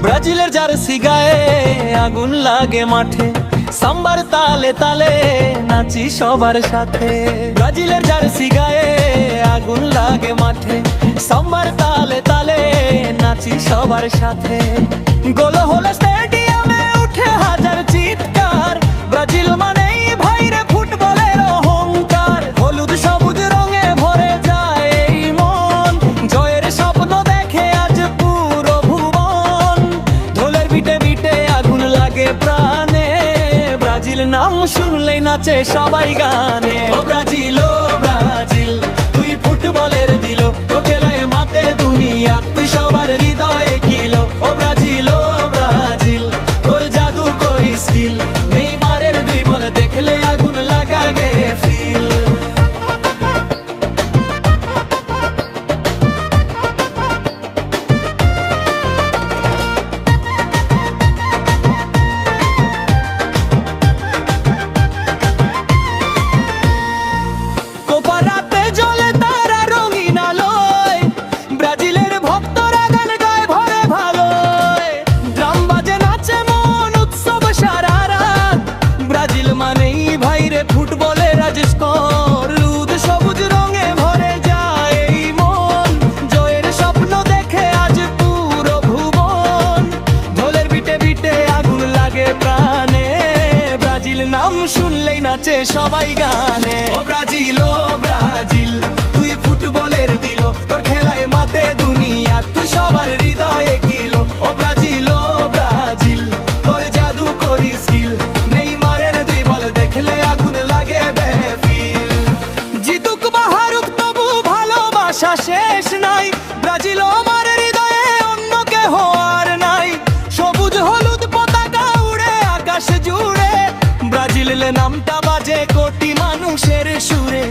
ব্রাজিলের জার্সি গায়ে আগুন লাগে মাঠে, সাম্বার তালে তালে নাচি সবার সাথে। ব্রাজিলের জার্সি গায়ে আগুন লাগে মাঠে, সাম্বার তালে তালে নাচি সবার সাথে। গোল হলো স্টেডিয়ামে উঠে হাজার চিৎকার, ব্রাজিল মানেই ভাইরে ফুটবলের অহংকার। হলুদ সবুজ রঙে ভরে যায় এই মন, জয়ের স্বপ্ন দেখে আজ পুরো ভুবন। ঢোলের বিটে বিটে আগুন লাগে প্রাণে, ব্রাজিল নাম শুনলেই নাচে সবাই গানে। ও ব্রাজিল, ও ব্রাজিল, তুই ফুটবলের দিল, তো খেলায় মাতে দুনিয়া, তুই সবার হৃদয়ে কিলো। ও ব্রাজিল, ও ব্রাজিল, তোর জাদু কই স্কিল, নেইমারের ড্রিবল দেখলে আগুন লাগাগে ফিল। কোপারাতে জ্বলে তারা রঙিন আলোয়, ব্রাজিলের ভক্তরা গান গায় ভরে ভালোয়। ড্রাম বাজে নাচে মন উৎসব সারা রাত, ব্রাজিল মানেই ভাইরে ফুটবলের আজ স্কোর। হলুদ সবুজ রঙে ভরে যায় এই মন, জয়ের স্বপ্ন দেখে আজ পুরো ভুবন। ঢোলের বিটে বিটে আগুন লাগে প্রাণে, ব্রাজিল নাম শুনলেই নাচে সবাই গানে। ও ব্রাজিল, ও ব্রাজিল, তুই ফুটবলের দিল, তোর খেলায় মাতে দুনিয়া, তুই সবার হৃদয়ে কিলো। ও ব্রাজিল, ও ব্রাজিল, তোর জাদু করি স্কিল, নেইমারের ড্রিবল দেখলে আগুন লাগে বেফিল। জিতুক বা হারুক তবু ভালোবাসা শেষ নাই, ব্রাজিল আমার হৃদয়ে অন্য কেহ আর নাই। সবুজ হলুদ পতাকা উড়ে আকাশ জুড়ে, ব্রাজিলের নামটা বাজে কোটি মানুষের সুরে।